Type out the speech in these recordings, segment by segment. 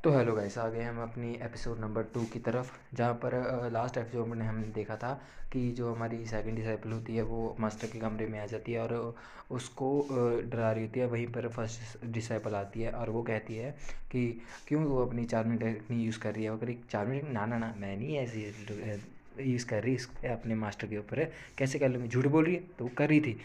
तो hello guys, आ गए हम अपनी एपिसोड नंबर 2 की तरफ। जहाँ पर लास्ट एपिसोड में हमने देखा था कि जो हमारी सेकंड डिसाइपल होती है वो मास्टर के कमरे में आ जाती है और उसको डरा रही होती है। वहीं पर फर्स्ट डिसाइपल आती है और वो कहती है कि क्यों वो अपनी चार्मिंग टेक्निक यूज़ कर रही है। वो कह रही चार्मिंग, ना ना ना, मैं नहीं ऐसी यूज़ कर रही, इस अपने मास्टर के ऊपर है, कैसे कर लूँगी, झूठ बोल रही है। तो वो कर रही थी।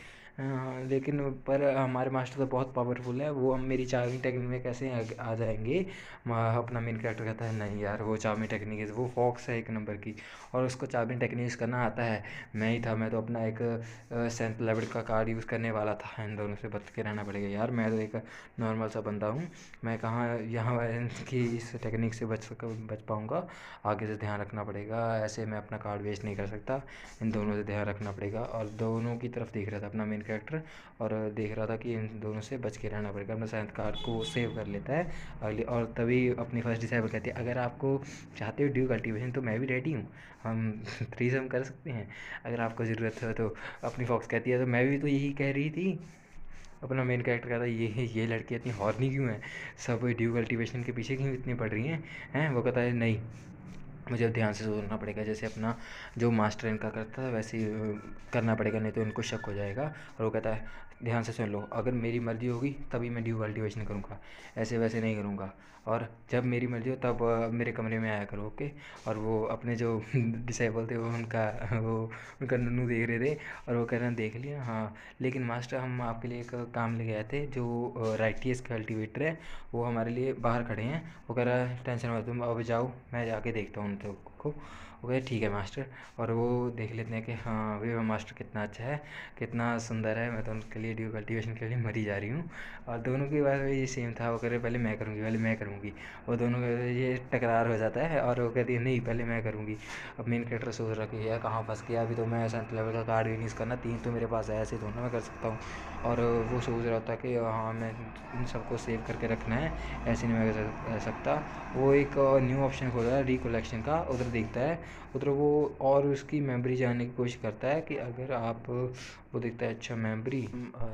लेकिन पर हमारे मास्टर तो बहुत पावरफुल है, वो हम मेरी चार्मिंग टेक्निक में कैसे आ जाएंगे। अपना मेन कैरेक्टर कहता है नहीं यार, वो चार्मिंग टेक्निक है, वो फॉक्स है एक नंबर की और उसको चार्मिंग टेक्निक यूज़ करना आता है। मैं ही था, मैं तो अपना एक सेंथ लेवल का कार्ड यूज़ करने वाला था। इन दोनों से बच के रहना पड़ेगा यार, मैं तो एक नॉर्मल सा बंदा हूँ, मैं कहाँ यहाँ की इस टेक्निक से बच पाऊँगा। आगे से ध्यान रखना पड़ेगा, ऐसे मैं अपना कार्ड वेस्ट नहीं कर सकता, इन दोनों से ध्यान रखना पड़ेगा। और दोनों की तरफ देख रहा था अपना मेन कैरेक्टर और देख रहा था कि इन दोनों से बच के रहना पड़ेगा। अपना सेंथ कार्ड को सेव कर लेता है अगली, और तभी अपनी फर्स्ट डिसाइपल कहती है अगर आपको चाहते हो ड्यू कल्टीवेशन तो मैं भी रेडी हूँ, हम थ्रीसम कर सकते हैं अगर आपको ज़रूरत हो तो। अपनी फॉक्स कहती है तो मैं भी तो यही कह रही थी। अपना मेन कैरेक्टर कहता है ये लड़की इतनी हॉर्नी क्यों है, सब ड्यू कल्टीवेशन के पीछे क्यों इतनी पड़ रही हैं। वो कहता है नहीं, मुझे ध्यान से सोचना पड़ेगा, जैसे अपना जो मास्टर इनका करता है वैसे ही करना पड़ेगा, नहीं तो इनको शक हो जाएगा। और वो कहता है ध्यान से सुन लो, अगर मेरी मर्ज़ी होगी तभी मैं ड्यू कल्टीवेशन करूँगा, ऐसे वैसे नहीं करूँगा। और जब मेरी मर्ज़ी हो तब मेरे कमरे में आया करो, ओके। और वो अपने जो डिसाइपल थे वो उनका नन्नू देख रहे थे और वो कह रहे हैं देख लिया, हाँ लेकिन मास्टर हम आपके लिए एक काम लेके आए थे, जो राइटियस कल्टीवेटर है वो हमारे लिए बाहर खड़े हैं। वो कह रहा है टेंशन मत, तुम अब जाओ, मैं जाके देखता हूँ उन को। वो कहे ठीक है मास्टर। और वो देख लेते हैं कि हाँ वे मास्टर कितना अच्छा है, कितना सुंदर है, मैं तो उनके लिए ड्यू कल्टीवेशन के लिए मरी जा रही हूँ। और दोनों की बात ये सेम था, वो कह रहे पहले मैं करूँगी, पहले मैं करूँगी। और दोनों का ये टकरार हो जाता है और वो कहती है नहीं पहले मैं करूँगी। अब मेन कैरेक्टर सोच रहा कि यार कहाँ फंस गया, अभी तो मैं सेंट लेवल का कार्ड भी नहीं यूज़ करना, 3 तो मेरे पास है, ऐसे थोड़ा मैं कर सकता हूँ। और वो सोच रहा था कि हाँ मैं इन सबको सेव करके रखना है, ऐसे नहीं मैं कर सकता। वो एक न्यू ऑप्शन खोला है रिकलेक्शन का, उधर देखता है, उधर वो और उसकी मेमोरी जानने की कोशिश करता है कि अगर आप, वो देखता है अच्छा मेमोरी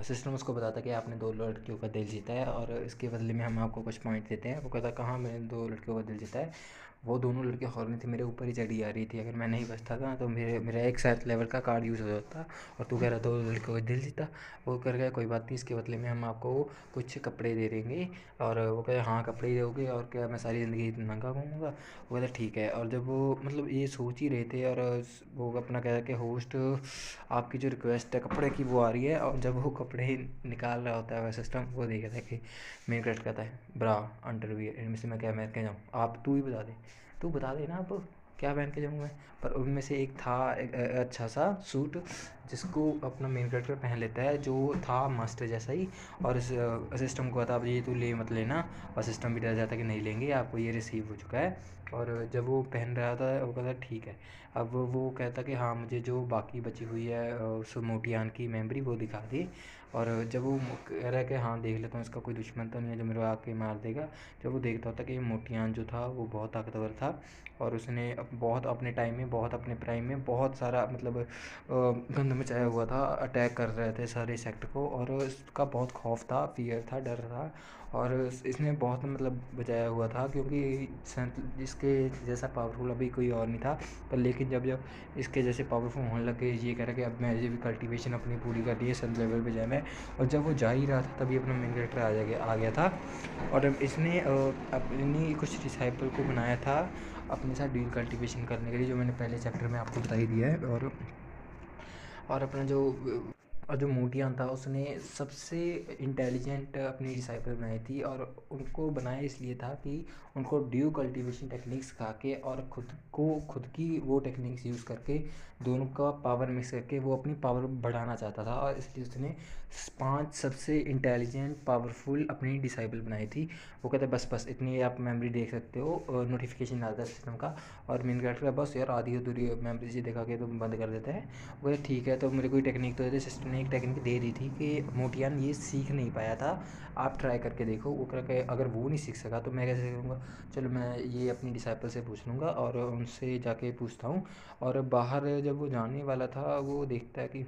सिस्टम उसको बताता है कि आपने 2 लड़कियों का दिल जीता है और इसके बदले में हम आपको कुछ पॉइंट देते हैं। वो कहता है कहाँ मैंने 2 लड़कियों का दिल जीता है, वो दोनों लड़कियाँ हॉर्न थी, मेरे ऊपर ही चढ़ी आ रही थी, अगर मैं नहीं बचता था तो मेरा एक साथ लेवल का कार्ड यूज़ हो जाता। और तू कह रहा 2 लड़कियों का दिल जीता। वो कर गया कोई बात नहीं, इसके बदले में हम आपको कुछ कपड़े दे देंगे। और वो कहे हाँ कपड़े ही दोगे और क्या मैं सारी ज़िंदगी नंगा घूमूंगा। वो कहता ठीक है। और जब वो मतलब ये सोच ही रहे थे और वो अपना कह रहा कि होस्ट आपकी जो रिक्वेस्ट है कपड़े की वो आ रही है, और जब वो कपड़े निकाल रहा होता है वह सिस्टम, वो देखा था कि मेन क्रेडिट कहता है ब्रा अंडरवियर, इनमें से मैं क्या पहन के जाऊँ, आप तू ही बता दे, तू बता देना अब क्या पहन के जाऊँ मैं। पर उनमें से एक था एक अच्छा सा सूट जिसको अपना मेन कैरेक्टर पहन लेता है, जो था मास्टर जैसा ही। और इस सिस्टम को आता अब ये तू ले मत लेना, और सिस्टम भी डर जाता कि नहीं लेंगे, आपको ये रिसीव हो चुका है। और जब वो पहन रहा था वो कहता ठीक है। अब वो कहता कि हाँ मुझे जो बाकी बची हुई है उस मोटियान की मेमोरी वो दिखा दी। और जब वो कह रहा है कि हाँ देख लेता हूँ इसका कोई दुश्मन तो नहीं है जो मेरे को आके मार देगा, जब वो देखता होता कि मोटियान जो था वो बहुत ताकतवर था और उसने बहुत अपने टाइम में, बहुत अपने प्राइम में बहुत सारा मतलब गंद मचाया हुआ था, अटैक कर रहे थे सारे सेक्टर को, और उसका बहुत खौफ था, फियर था, डर था। और इसने बहुत मतलब बचाया हुआ था क्योंकि इसके जैसा पावरफुल अभी कोई और नहीं था। पर लेकिन जब जब इसके जैसे पावरफुल होने लगे, ये कह रहा कि अब मैं ये भी कल्टीवेशन अपनी पूरी कर दी है, सन लेवल पे जाए मैं। और जब वो जा ही रहा था तभी अपना मेन कैरेक्टर आ गया था। और अब इसने अपनी कुछ डिसाइपल को बनाया था अपने साथ ड्यूल कल्टीवेशन करने के लिए, जो मैंने पहले चैप्टर में आपको बता ही दिया है। और अपना जो और जो मोटियान था उसने सबसे इंटेलिजेंट अपनी डिसाइपल बनाई थी, और उनको बनाया इसलिए था कि उनको ड्यू कल्टीवेशन टेक्निक सिखा के और खुद की वो टेक्निक्स यूज़ करके दोनों का पावर मिक्स करके वो अपनी पावर बढ़ाना चाहता था, और इसलिए उसने 5 सबसे इंटेलिजेंट पावरफुल अपनी डिसाइपल बनाई थी। वो कहते बस बस इतनी आप मेमोरी देख सकते हो, नोटिफिकेशन आता है सिस्टम का। और मेन कैरेक्टर का बस यार आधी अधूरी मेमोरी से देखा के तो बंद कर देता है। वो कहता ठीक है, तो मेरे कोई टेक्निक तो दे, सिस्टम ने एक टेक्निक दे दी थी कि मोटियान ये सीख नहीं पाया था, आप ट्राई करके देखो। वो कह के अगर वो नहीं सीख सका तो मैं कैसे सीखूँगा, चलो मैं ये अपनी डिसाइपल से पूछ लूँगा और उनसे जाके पूछता हूँ। और बाहर जब वो जाने वाला था वो देखता है कि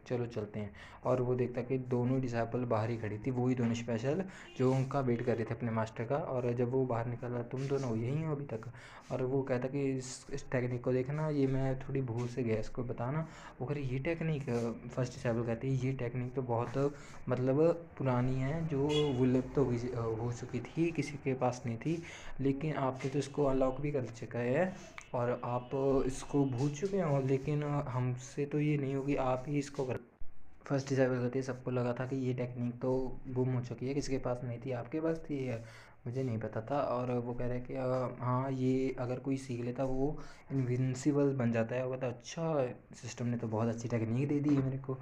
चलो चलते हैं। और वो देखता है कि दोनों डिसाइपल बाहर ही खड़ी थी, वही दोनों स्पेशल जो उनका वेट कर रहे थे अपने मास्टर का। और जब वो बाहर निकला, तुम दोनों यहीं हो अभी तक? और वो कहता कि इस टेक्निक को देखना, ये मैं थोड़ी भूल से गया इसको बताना। वो कह रही ये टेक्निक, फर्स्ट डिसाइपल कहती है ये टेक्निक तो बहुत मतलब पुरानी है, जो विलुप्त तो हो चुकी थी, किसी के पास नहीं थी, लेकिन आपने तो इसको अनलॉक भी कर चुका है और आप इसको भूल चुके हो, लेकिन हमसे तो ये नहीं होगी, आप ही इसको कर। फर्स्ट डिसाइबल करती है, सबको लगा था कि ये टेक्निक तो गुम हो चुकी है, किसी के पास नहीं थी, आपके पास थी है, मुझे नहीं पता था। और वो कह रहा है कि हाँ ये अगर कोई सीख लेता वो इनविंसिबल बन जाता है। वो कहता अच्छा, सिस्टम ने तो बहुत अच्छी टेक्निक दे दी है मेरे को,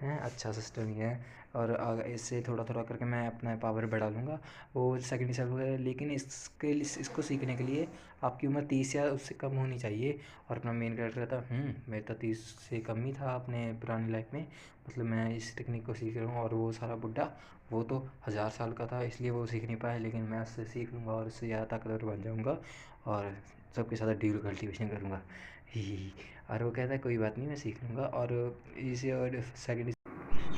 हैं अच्छा सिस्टम ही है, और इससे थोड़ा थोड़ा करके मैं अपना पावर बढ़ा लूँगा। वो सेकंड डिसाइबल है, लेकिन इसको सीखने के लिए आपकी उम्र 30 या उससे कम होनी चाहिए। और अपना मेन कैरेक्टर कहता मैं तो 30 से कम ही था अपने पुरानी लाइफ में, मतलब मैं इस टेक्निक को सीख रहा हूँ। और वो सारा बुड्ढा, वो तो 1000 साल का था, इसलिए वो सीख नहीं पाया, लेकिन मैं उससे सीख लूँगा और उससे ज़्यादा ताकतवर बन जाऊँगा और सबके साथ ड्यूल कल्टीवेशन करूँगा। ही। और वो कहता है कोई बात नहीं, मैं सीख लूँगा। और इसे और सेकंड,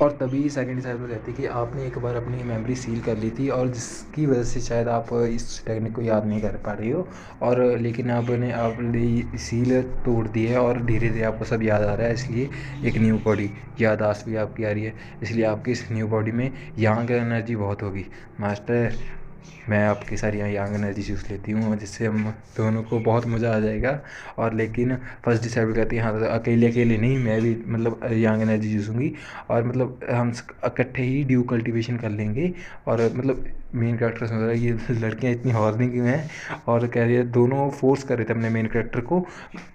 और तभी सेकंड डिसाइपल कहती है कि आपने एक बार अपनी मेमोरी सील कर ली थी और जिसकी वजह से शायद आप इस टेक्निक को याद नहीं कर पा रही हो, और लेकिन आपने सील तोड़ दी है और धीरे धीरे आपको सब याद आ रहा है, इसलिए एक न्यू बॉडी याददाश्त भी आपकी आ रही है, इसलिए आपकी इस न्यू बॉडी में यांग एनर्जी बहुत होगी। मास्टर, मैं आपकी सारी यांग एनर्जी चूस लेती हूँ, जिससे हम दोनों को बहुत मज़ा आ जाएगा। और लेकिन फर्स्ट डिसाइड कहती है हाँ तो अकेले अकेले नहीं, मैं भी मतलब यांग एनर्जी चूसूँगी, और मतलब हम इकट्ठे ही ड्यू कल्टीवेशन कर लेंगे। और मतलब मेन कैरेक्टर समझ रहा है ये लड़कियाँ इतनी हॉर्नी क्यों हैं, और कह रही है दोनों फोर्स कर रहे थे अपने मेन कैरेक्टर को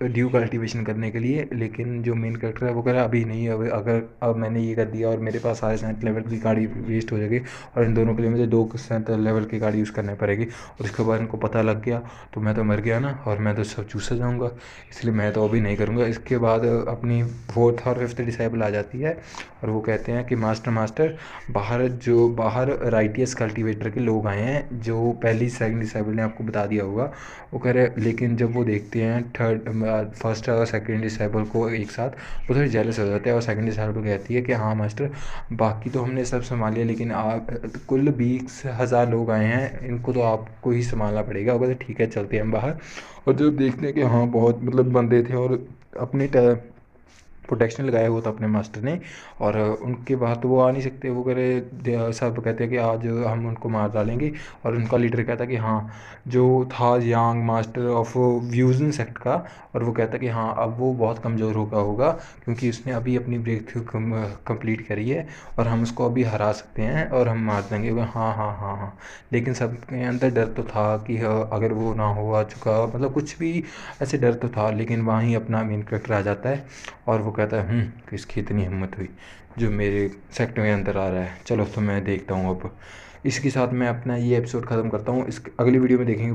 ड्यू कल्टीवेशन करने के लिए, लेकिन जो मेन कैरेक्टर है वो कह रहा है अभी नहीं, अब मैंने ये कर दिया और मेरे पास सारे 7 लेवल की गाड़ी वेस्ट हो जाएगी, और इन दोनों के लिए मुझे 2 7 लेवल की गाड़ी यूज़ करनी पड़ेगी। और उसके बाद इनको पता लग गया तो मैं तो मर गया ना, और मैं तो सब चूसा जाऊँगा, इसलिए मैं तो अभी नहीं करूँगा। इसके बाद अपनी 4th और 5th डिसाइबल आ जाती है, और वो कहते हैं कि मास्टर बाहर राइटियस कल्टीवेटर के लोग आए हैं, जो पहली सेकंड डिसाइबल ने आपको बता दिया होगा। वो कह रहे, लेकिन जब वो देखते हैं फर्स्ट और सेकंड डिसाइबल को एक साथ, वो थोड़ी जेलस हो जाते हैं, और सेकंड डिसाइबल कहती है कि हाँ मास्टर, बाकी तो हमने सब संभाल लिया, लेकिन आप कुल 20,000 लोग आए हैं, इनको तो आपको ही संभालना पड़ेगा। वो कहते ठीक है, चलते हैं हम बाहर। और जब देखते हैं कि हाँ बहुत मतलब बंदे थे और अपने प्रोटेक्शन लगाया हुआ था अपने मास्टर ने, और उनके बाहर तो वो आ नहीं सकते। वो सब कहते हैं कि आज हम उनको मार डालेंगे, और उनका लीडर कहता है कि हाँ, जो था यांग मास्टर ऑफ व्यूजन सेक्ट का, और वो कहता है कि हाँ अब वो बहुत कमज़ोर होगा क्योंकि उसने अभी अपनी ब्रेक थ्रू कंप्लीट करी है, और हम उसको अभी हरा सकते हैं और हम मार देंगे। वो हाँ हाँ हाँ हाँ, लेकिन सबके अंदर डर तो था कि अगर वो ना हो आ चुका, मतलब कुछ भी ऐसे डर तो था, लेकिन वहीं अपना मेन कैरेक्टर आ जाता है, और वो कहता है किसकी इतनी हिम्मत हुई जो मेरे सेक्टर के अंदर आ रहा है, चलो तो मैं देखता हूँ अब। इसके साथ मैं अपना ये एपिसोड ख़त्म करता हूँ, इस अगली वीडियो में देखेंगे।